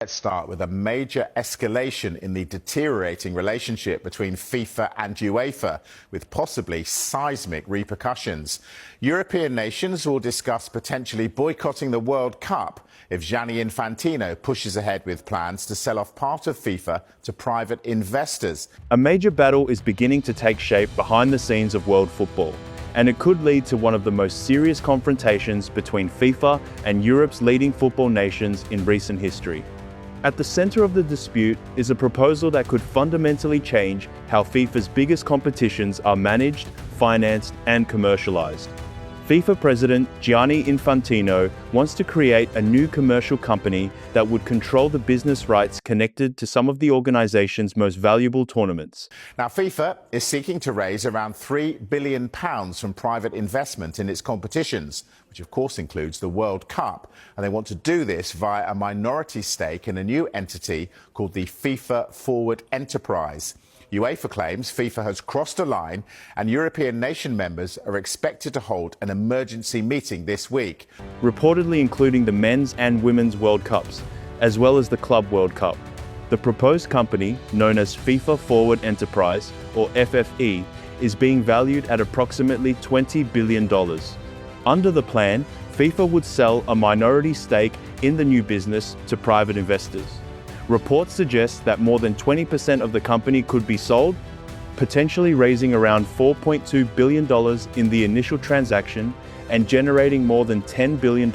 Let's start with a major escalation in the deteriorating relationship between FIFA and UEFA, with possibly seismic repercussions. European nations will discuss potentially boycotting the World Cup if Gianni Infantino pushes ahead with plans to sell off part of FIFA to private investors. A major battle is beginning to take shape behind the scenes of world football, and it could lead to one of the most serious confrontations between FIFA and Europe's leading football nations in recent history. At the center of the dispute is a proposal that could fundamentally change how FIFA's biggest competitions are managed, financed, and commercialized. FIFA President Gianni Infantino wants to create a new commercial company that would control the business rights connected to some of the organization's most valuable tournaments. Now, FIFA is seeking to raise around £3 billion from private investment in its competitions, which of course includes the World Cup. And they want to do this via a minority stake in a new entity called the FIFA Forward Enterprise. UEFA claims FIFA has crossed a line, and European nation members are expected to hold an emergency meeting this week. Reportedly including the men's and women's World Cups, as well as the Club World Cup. The proposed company, known as FIFA Forward Enterprise, or FFE, is being valued at approximately $20 billion. Under the plan, FIFA would sell a minority stake in the new business to private investors. Reports suggest that more than 20% of the company could be sold, potentially raising around $4.2 billion in the initial transaction and generating more than $10 billion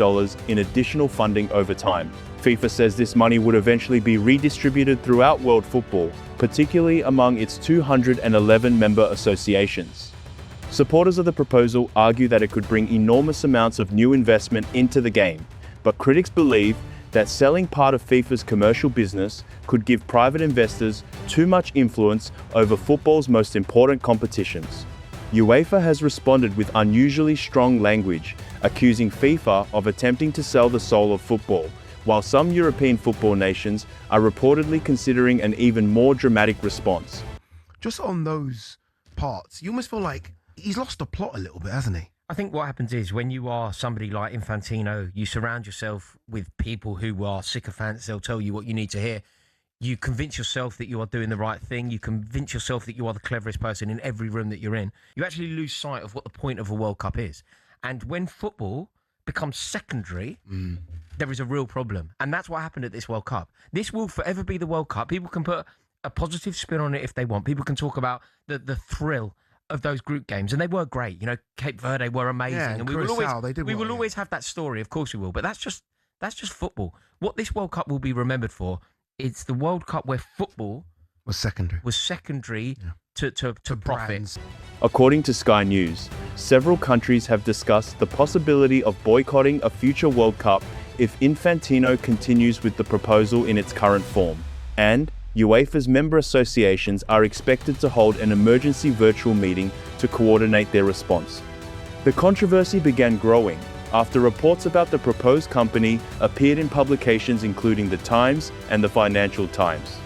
in additional funding over time. FIFA says this money would eventually be redistributed throughout world football, particularly among its 211 member associations. Supporters of the proposal argue that it could bring enormous amounts of new investment into the game, but critics believe that selling part of FIFA's commercial business could give private investors too much influence over football's most important competitions. UEFA has responded with unusually strong language, accusing FIFA of attempting to sell the soul of football, while some European football nations are reportedly considering an even more dramatic response. Just on those parts, you almost feel like he's lost the plot a little bit, hasn't he? I think what happens is when you are somebody like Infantino, you surround yourself with people who are sycophants. They'll tell you what you need to hear. You convince yourself that you are doing the right thing. You convince yourself that you are the cleverest person in every room that you're in. You actually lose sight of what the point of a World Cup is. And when football becomes secondary, there is a real problem. And that's what happened at this World Cup. This will forever be the World Cup. People can put a positive spin on it if they want. People can talk about the thrill of those group games, and they were great. You know, Cape Verde were amazing, and we will always have that story. Of course we will, but that's just football. What this World Cup will be remembered for, it's the World Cup where football was secondary to profit. According to Sky News, several countries have discussed the possibility of boycotting a future World Cup if Infantino continues with the proposal in its current form, and UEFA's member associations are expected to hold an emergency virtual meeting to coordinate their response. The controversy began growing after reports about the proposed company appeared in publications including The Times and the Financial Times.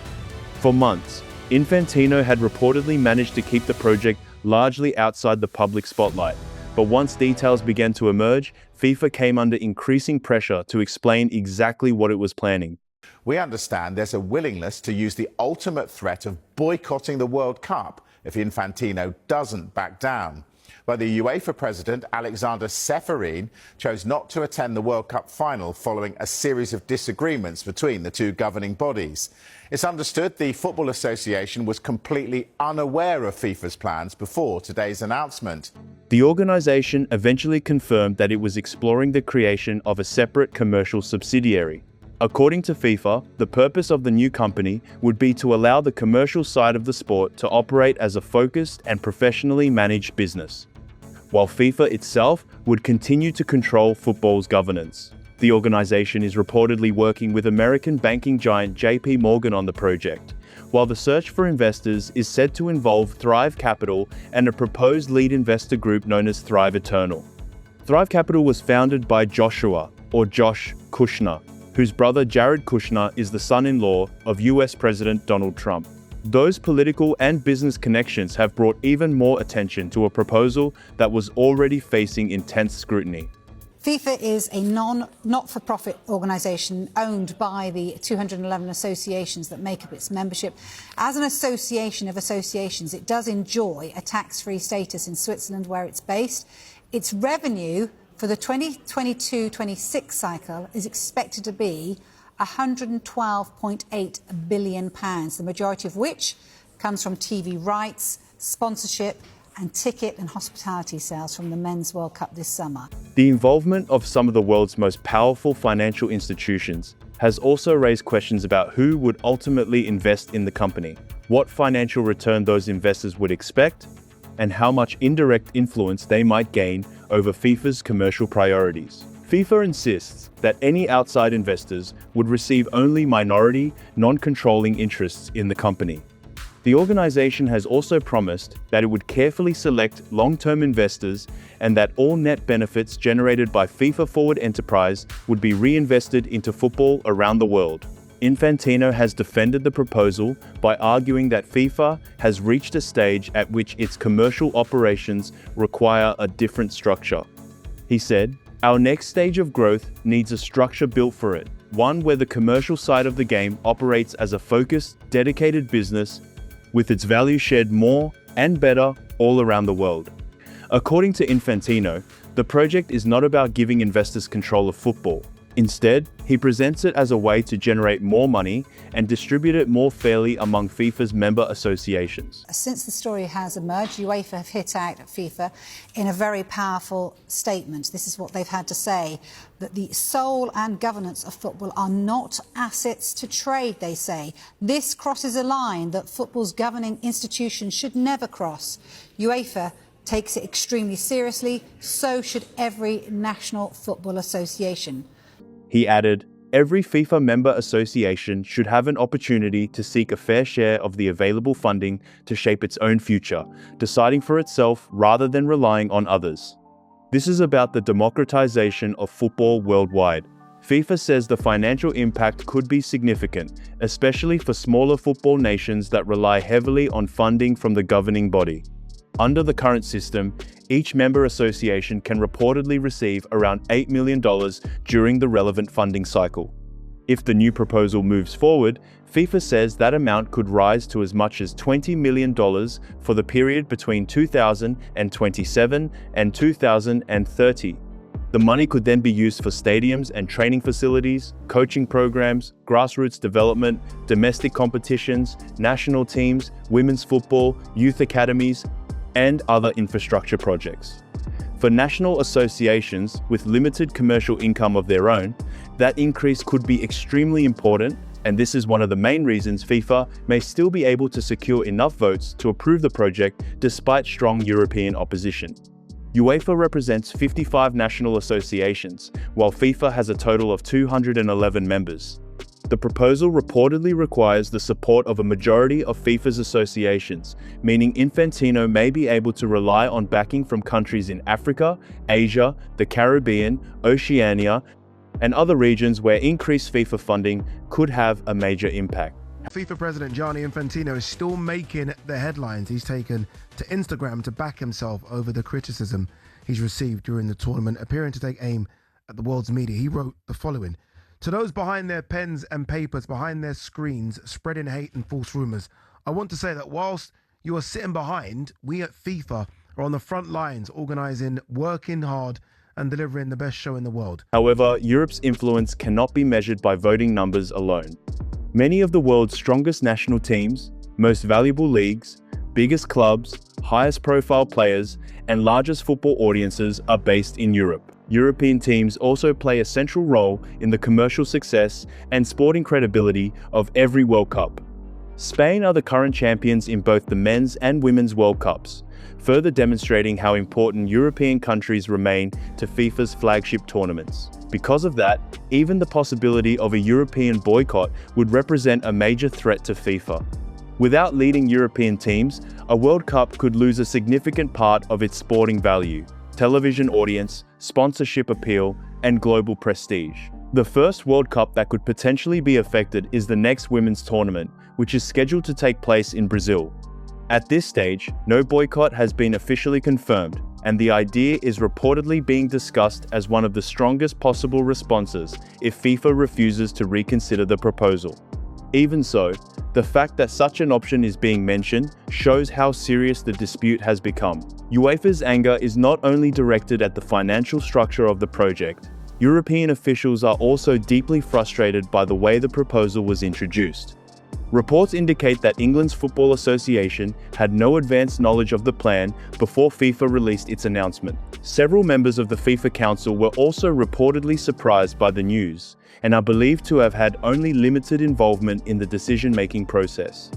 For months, Infantino had reportedly managed to keep the project largely outside the public spotlight, but once details began to emerge, FIFA came under increasing pressure to explain exactly what it was planning. We understand there's a willingness to use the ultimate threat of boycotting the World Cup if Infantino doesn't back down. But the UEFA president, Alexander Ceferin, chose not to attend the World Cup final following a series of disagreements between the two governing bodies. It's understood the Football Association was completely unaware of FIFA's plans before today's announcement. The organization eventually confirmed that it was exploring the creation of a separate commercial subsidiary. According to FIFA, the purpose of the new company would be to allow the commercial side of the sport to operate as a focused and professionally managed business, while FIFA itself would continue to control football's governance. The organization is reportedly working with American banking giant JP Morgan on the project, while the search for investors is said to involve Thrive Capital and a proposed lead investor group known as Thrive Eternal. Thrive Capital was founded by Josh Kushner, whose brother Jared Kushner is the son-in-law of US President Donald Trump. Those political and business connections have brought even more attention to a proposal that was already facing intense scrutiny. FIFA is a not-for-profit organisation owned by the 211 associations that make up its membership. As an association of associations, it does enjoy a tax-free status in Switzerland, where it's based. Its revenue for the 2022-26 cycle is expected to be £112.8 billion, the majority of which comes from TV rights, sponsorship and ticket and hospitality sales from the Men's World Cup this summer. The involvement of some of the world's most powerful financial institutions has also raised questions about who would ultimately invest in the company, what financial return those investors would expect, and how much indirect influence they might gain over FIFA's commercial priorities. FIFA insists that any outside investors would receive only minority, non-controlling interests in the company. The organization has also promised that it would carefully select long-term investors and that all net benefits generated by FIFA Forward Enterprise would be reinvested into football around the world. Infantino has defended the proposal by arguing that FIFA has reached a stage at which its commercial operations require a different structure. He said, "Our next stage of growth needs a structure built for it, one where the commercial side of the game operates as a focused, dedicated business with its value shared more and better all around the world." According to Infantino, the project is not about giving investors control of football. Instead, he presents it as a way to generate more money and distribute it more fairly among FIFA's member associations. Since the story has emerged, UEFA have hit out at FIFA in a very powerful statement. This is what they've had to say, that the soul and governance of football are not assets to trade, they say. This crosses a line that football's governing institutions should never cross. UEFA takes it extremely seriously, so should every national football association. He added, "Every FIFA member association should have an opportunity to seek a fair share of the available funding to shape its own future, deciding for itself rather than relying on others. This is about the democratization of football worldwide." FIFA says the financial impact could be significant, especially for smaller football nations that rely heavily on funding from the governing body. Under the current system, each member association can reportedly receive around $8 million during the relevant funding cycle. If the new proposal moves forward, FIFA says that amount could rise to as much as $20 million for the period between 2027 and 2030. The money could then be used for stadiums and training facilities, coaching programs, grassroots development, domestic competitions, national teams, women's football, youth academies, and other infrastructure projects. For national associations with limited commercial income of their own, that increase could be extremely important, and this is one of the main reasons FIFA may still be able to secure enough votes to approve the project despite strong European opposition. UEFA represents 55 national associations, while FIFA has a total of 211 members. The proposal reportedly requires the support of a majority of FIFA's associations, meaning Infantino may be able to rely on backing from countries in Africa, Asia, the Caribbean, Oceania, and other regions where increased FIFA funding could have a major impact. FIFA President Gianni Infantino is still making the headlines. He's taken to Instagram to back himself over the criticism he's received during the tournament, appearing to take aim at the world's media. He wrote the following: "To those behind their pens and papers, behind their screens, spreading hate and false rumours, I want to say that whilst you are sitting behind, we at FIFA are on the front lines, organising, working hard and delivering the best show in the world." However, Europe's influence cannot be measured by voting numbers alone. Many of the world's strongest national teams, most valuable leagues, biggest clubs, highest profile players, and largest football audiences are based in Europe. European teams also play a central role in the commercial success and sporting credibility of every World Cup. Spain are the current champions in both the men's and women's World Cups, further demonstrating how important European countries remain to FIFA's flagship tournaments. Because of that, even the possibility of a European boycott would represent a major threat to FIFA. Without leading European teams, a World Cup could lose a significant part of its sporting value, television audience, sponsorship appeal, and global prestige. The first World Cup that could potentially be affected is the next women's tournament, which is scheduled to take place in Brazil. At this stage, no boycott has been officially confirmed, and the idea is reportedly being discussed as one of the strongest possible responses if FIFA refuses to reconsider the proposal. Even so, the fact that such an option is being mentioned shows how serious the dispute has become. UEFA's anger is not only directed at the financial structure of the project. European officials are also deeply frustrated by the way the proposal was introduced. Reports indicate that England's Football Association had no advance knowledge of the plan before FIFA released its announcement. Several members of the FIFA Council were also reportedly surprised by the news and are believed to have had only limited involvement in the decision-making process.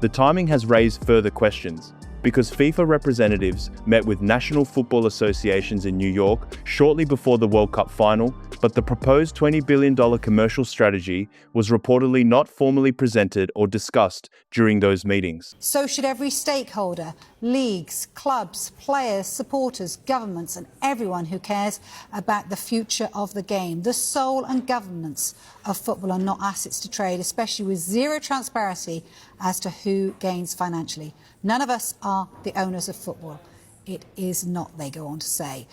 The timing has raised further questions, because FIFA representatives met with national football associations in New York shortly before the World Cup final, but the proposed $20 billion commercial strategy was reportedly not formally presented or discussed during those meetings. So should every stakeholder, leagues, clubs, players, supporters, governments and everyone who cares about the future of the game. The soul and governance of football are not assets to trade, especially with zero transparency as to who gains financially. None of us are the owners of football. It is not, they go on to say.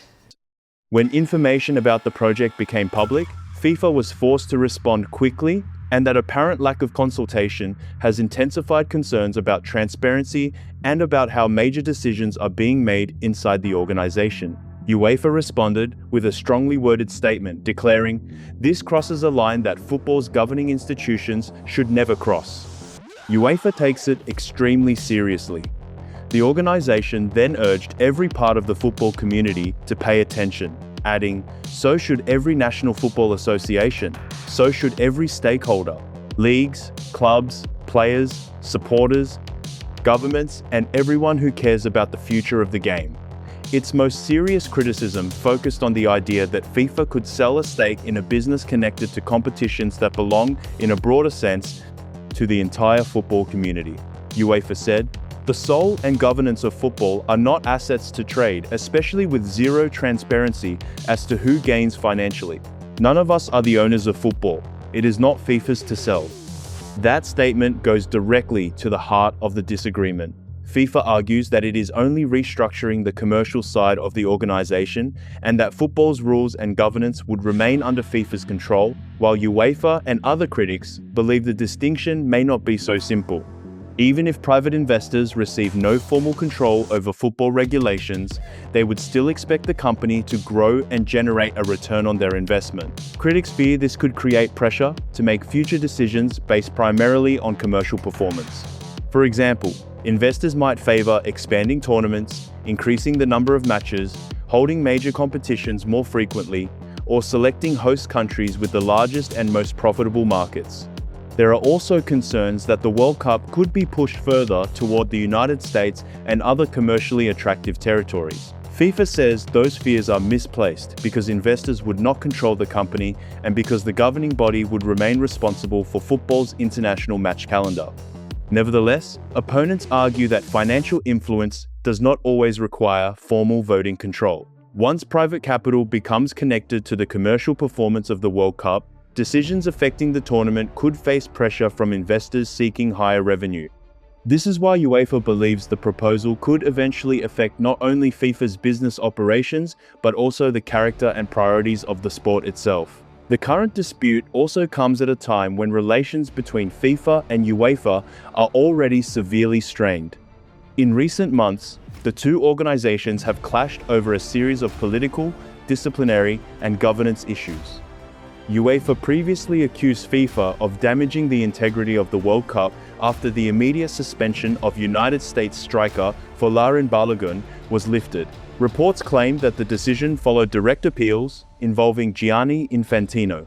When information about the project became public, FIFA was forced to respond quickly, and that apparent lack of consultation has intensified concerns about transparency and about how major decisions are being made inside the organization. UEFA responded with a strongly worded statement declaring, "This crosses a line that football's governing institutions should never cross." UEFA takes it extremely seriously. The organization then urged every part of the football community to pay attention, adding, "So should every national football association, so should every stakeholder, leagues, clubs, players, supporters, governments, and everyone who cares about the future of the game." Its most serious criticism focused on the idea that FIFA could sell a stake in a business connected to competitions that belong, in a broader sense, to the entire football community. UEFA said, "The soul and governance of football are not assets to trade, especially with zero transparency as to who gains financially. None of us are the owners of football. It is not FIFA's to sell." That statement goes directly to the heart of the disagreement. FIFA argues that it is only restructuring the commercial side of the organization and that football's rules and governance would remain under FIFA's control, while UEFA and other critics believe the distinction may not be so simple. Even if private investors receive no formal control over football regulations, they would still expect the company to grow and generate a return on their investment. Critics fear this could create pressure to make future decisions based primarily on commercial performance. For example, investors might favor expanding tournaments, increasing the number of matches, holding major competitions more frequently, or selecting host countries with the largest and most profitable markets. There are also concerns that the World Cup could be pushed further toward the United States and other commercially attractive territories. FIFA says those fears are misplaced because investors would not control the company and because the governing body would remain responsible for football's international match calendar. Nevertheless, opponents argue that financial influence does not always require formal voting control. Once private capital becomes connected to the commercial performance of the World Cup, decisions affecting the tournament could face pressure from investors seeking higher revenue. This is why UEFA believes the proposal could eventually affect not only FIFA's business operations, but also the character and priorities of the sport itself. The current dispute also comes at a time when relations between FIFA and UEFA are already severely strained. In recent months, the two organizations have clashed over a series of political, disciplinary, and governance issues. UEFA previously accused FIFA of damaging the integrity of the World Cup after the immediate suspension of United States striker Folarin Balogun was lifted. Reports claim that the decision followed direct appeals involving Gianni Infantino.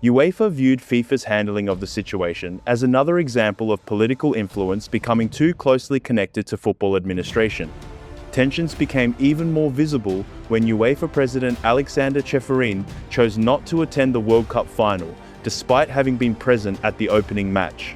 UEFA viewed FIFA's handling of the situation as another example of political influence becoming too closely connected to football administration. Tensions became even more visible when UEFA President Alexander Ceferin chose not to attend the World Cup final, despite having been present at the opening match.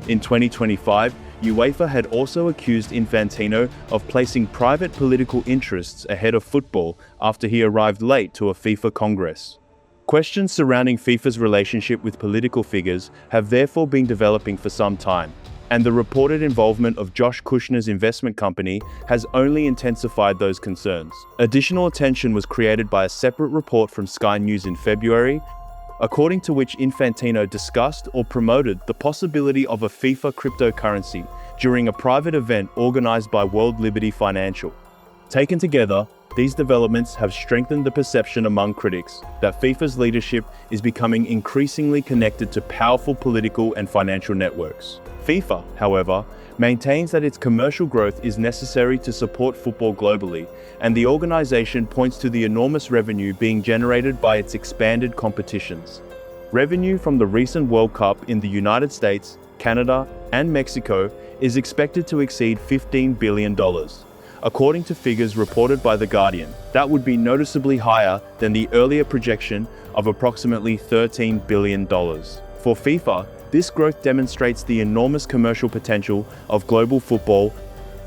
In 2025, UEFA had also accused Infantino of placing private political interests ahead of football after he arrived late to a FIFA Congress. Questions surrounding FIFA's relationship with political figures have therefore been developing for some time. and the reported involvement of Josh Kushner's investment company has only intensified those concerns. Additional attention was created by a separate report from Sky News in February, according to which Infantino discussed or promoted the possibility of a FIFA cryptocurrency during a private event organized by World Liberty Financial. Taken together, these developments have strengthened the perception among critics that FIFA's leadership is becoming increasingly connected to powerful political and financial networks. FIFA, however, maintains that its commercial growth is necessary to support football globally, and the organization points to the enormous revenue being generated by its expanded competitions. Revenue from the recent World Cup in the United States, Canada, and Mexico is expected to exceed $15 billion. According to figures reported by The Guardian, that would be noticeably higher than the earlier projection of approximately $13 billion. For FIFA, this growth demonstrates the enormous commercial potential of global football,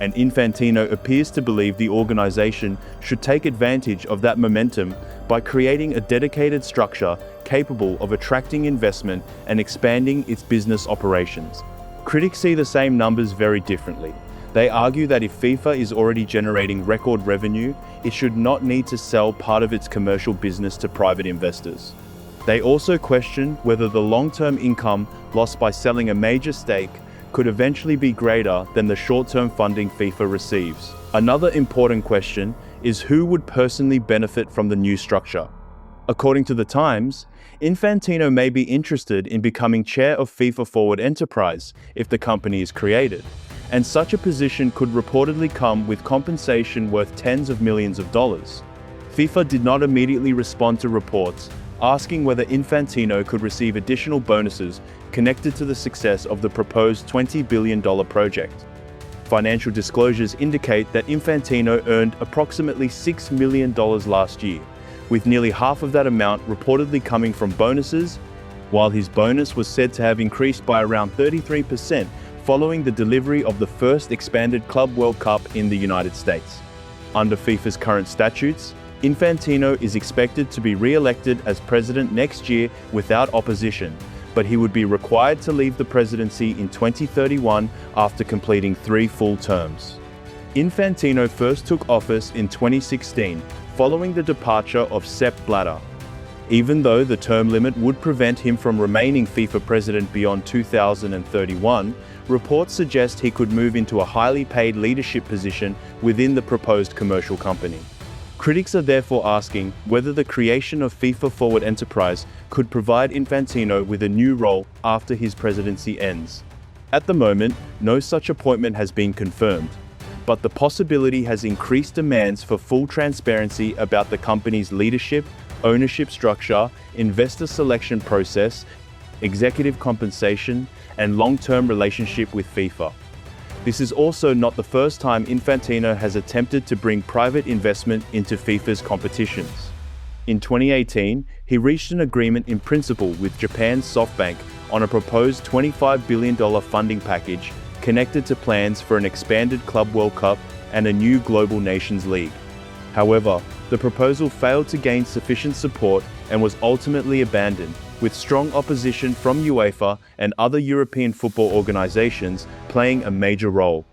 and Infantino appears to believe the organization should take advantage of that momentum by creating a dedicated structure capable of attracting investment and expanding its business operations. Critics see the same numbers very differently. They argue that if FIFA is already generating record revenue, it should not need to sell part of its commercial business to private investors. They also question whether the long-term income lost by selling a major stake could eventually be greater than the short-term funding FIFA receives. Another important question is who would personally benefit from the new structure. According to The Times, Infantino may be interested in becoming chair of FIFA Forward Enterprise if the company is created, and such a position could reportedly come with compensation worth tens of millions of dollars. FIFA did not immediately respond to reports asking whether Infantino could receive additional bonuses connected to the success of the proposed $20 billion project. Financial disclosures indicate that Infantino earned approximately $6 million last year, with nearly half of that amount reportedly coming from bonuses, while his bonus was said to have increased by around 33% following the delivery of the first expanded Club World Cup in the United States. Under FIFA's current statutes, Infantino is expected to be re-elected as president next year without opposition, but he would be required to leave the presidency in 2031 after completing 3 full terms. Infantino first took office in 2016, following the departure of Sepp Blatter. Even though the term limit would prevent him from remaining FIFA president beyond 2031, reports suggest he could move into a highly paid leadership position within the proposed commercial company. Critics are therefore asking whether the creation of FIFA Forward Enterprise could provide Infantino with a new role after his presidency ends. At the moment, no such appointment has been confirmed, but the possibility has increased demands for full transparency about the company's leadership, ownership structure, investor selection process, executive compensation, and long-term relationship with FIFA. This is also not the first time Infantino has attempted to bring private investment into FIFA's competitions. In 2018, he reached an agreement in principle with Japan's SoftBank on a proposed $25 billion funding package connected to plans for an expanded Club World Cup and a new Global Nations League. However, the proposal failed to gain sufficient support and was ultimately abandoned, with strong opposition from UEFA and other European football organizations playing a major role.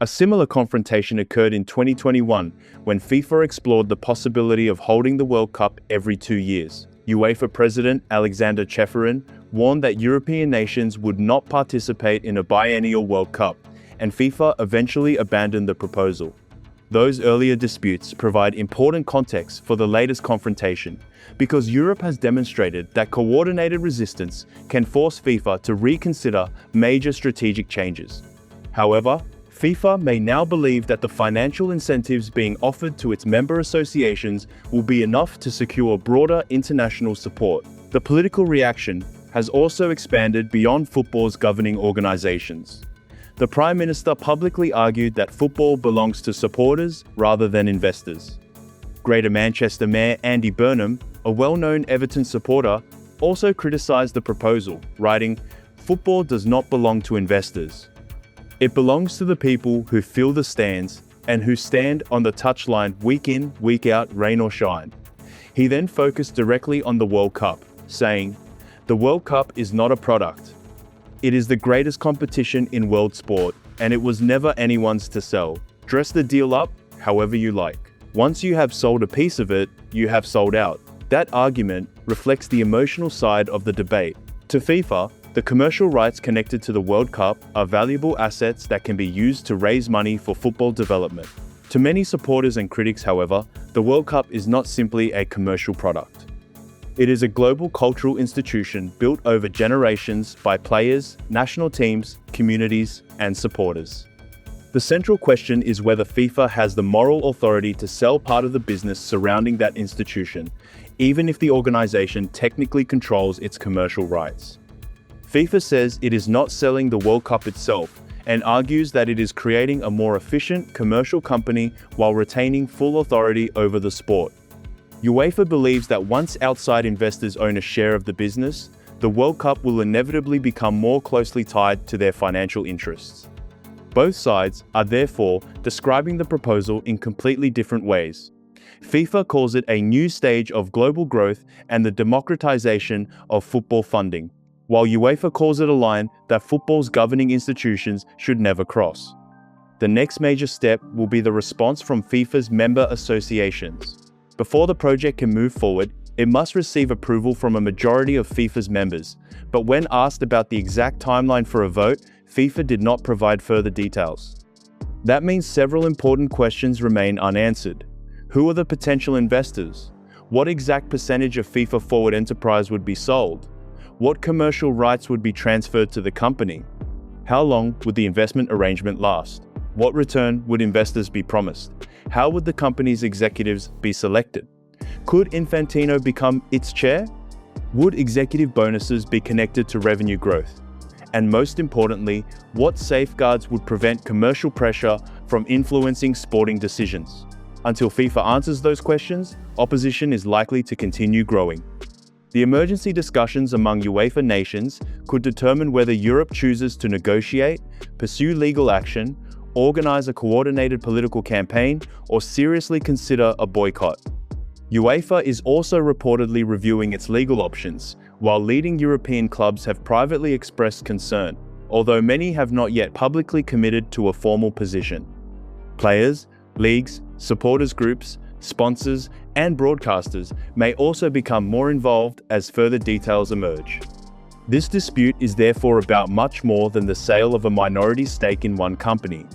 A similar confrontation occurred in 2021 when FIFA explored the possibility of holding the World Cup every 2 years. UEFA President Alexander Ceferin warned that European nations would not participate in a biennial World Cup, and FIFA eventually abandoned the proposal. Those earlier disputes provide important context for the latest confrontation, because Europe has demonstrated that coordinated resistance can force FIFA to reconsider major strategic changes. However, FIFA may now believe that the financial incentives being offered to its member associations will be enough to secure broader international support. The political reaction has also expanded beyond football's governing organizations. The Prime Minister publicly argued that football belongs to supporters rather than investors. Greater Manchester Mayor Andy Burnham, a well-known Everton supporter, also criticised the proposal, writing, "Football does not belong to investors. It belongs to the people who fill the stands and who stand on the touchline week in, week out, rain or shine." He then focused directly on the World Cup, saying, "The World Cup is not a product. It is the greatest competition in world sport, and it was never anyone's to sell. Dress the deal up however you like. Once you have sold a piece of it, you have sold out. That argument reflects the emotional side of the debate. To FIFA, the commercial rights connected to the World Cup are valuable assets that can be used to raise money for football development. To many supporters and critics, however, the World Cup is not simply a commercial product. It is a global cultural institution built over generations by players, national teams, communities, and supporters. The central question is whether FIFA has the moral authority to sell part of the business surrounding that institution, even if the organization technically controls its commercial rights. FIFA says it is not selling the World Cup itself and argues that it is creating a more efficient commercial company while retaining full authority over the sport. UEFA believes that once outside investors own a share of the business, the World Cup will inevitably become more closely tied to their financial interests. Both sides are therefore describing the proposal in completely different ways. FIFA calls it a new stage of global growth and the democratization of football funding, while UEFA calls it a line that football's governing institutions should never cross. The next major step will be the response from FIFA's member associations. Before the project can move forward, it must receive approval from a majority of FIFA's members, but when asked about the exact timeline for a vote, FIFA did not provide further details. That means several important questions remain unanswered. Who are the potential investors? What exact percentage of FIFA Forward Enterprise would be sold? What commercial rights would be transferred to the company? How long would the investment arrangement last? What return would investors be promised? How would the company's executives be selected? Could Infantino become its chair? Would executive bonuses be connected to revenue growth? And most importantly, what safeguards would prevent commercial pressure from influencing sporting decisions? Until FIFA answers those questions, opposition is likely to continue growing. The emergency discussions among UEFA nations could determine whether Europe chooses to negotiate, pursue legal action, organize a coordinated political campaign, or seriously consider a boycott. UEFA is also reportedly reviewing its legal options, while leading European clubs have privately expressed concern, although many have not yet publicly committed to a formal position. Players, leagues, supporters groups, sponsors, and broadcasters may also become more involved as further details emerge. This dispute is therefore about much more than the sale of a minority stake in one company.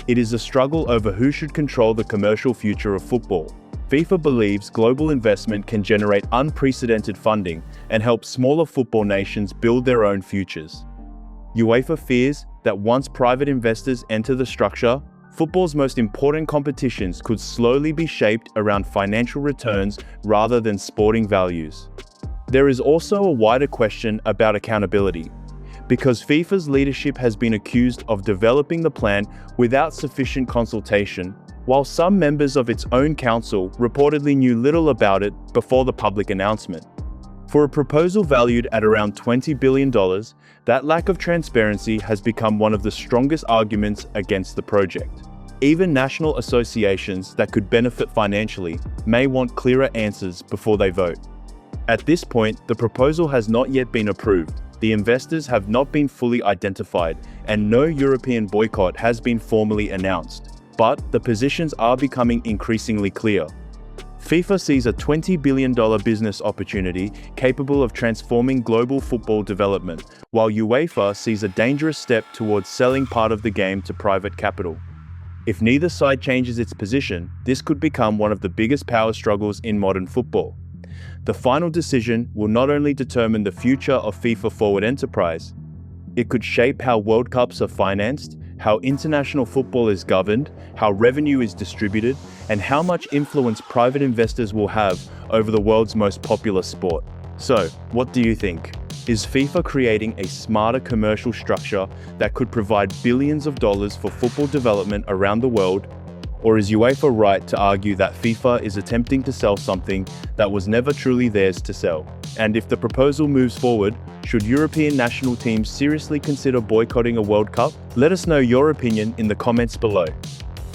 It is a struggle over who should control the commercial future of football. FIFA believes global investment can generate unprecedented funding and help smaller football nations build their own futures. UEFA fears that once private investors enter the structure, football's most important competitions could slowly be shaped around financial returns rather than sporting values. There is also a wider question about accountability, because FIFA's leadership has been accused of developing the plan without sufficient consultation, while some members of its own council reportedly knew little about it before the public announcement. For a proposal valued at around $20 billion, that lack of transparency has become one of the strongest arguments against the project. Even national associations that could benefit financially may want clearer answers before they vote. At this point, the proposal has not yet been approved, the investors have not been fully identified, and no European boycott has been formally announced. But the positions are becoming increasingly clear. FIFA sees a $20 billion business opportunity capable of transforming global football development, while UEFA sees a dangerous step towards selling part of the game to private capital. If neither side changes its position, this could become one of the biggest power struggles in modern football. The final decision will not only determine the future of FIFA Forward Enterprise, it could shape how World Cups are financed, how international football is governed, how revenue is distributed, and how much influence private investors will have over the world's most popular sport. So, what do you think? Is FIFA creating a smarter commercial structure that could provide billions of dollars for football development around the world? Or is UEFA right to argue that FIFA is attempting to sell something that was never truly theirs to sell? And if the proposal moves forward, should European national teams seriously consider boycotting a World Cup? Let us know your opinion in the comments below.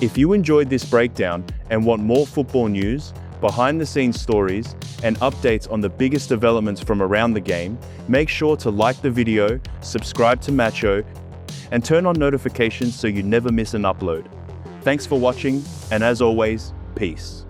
If you enjoyed this breakdown and want more football news, behind-the-scenes stories, and updates on the biggest developments from around the game, make sure to like the video, subscribe to Matchio, and turn on notifications so you never miss an upload. Thanks for watching, and as always, peace.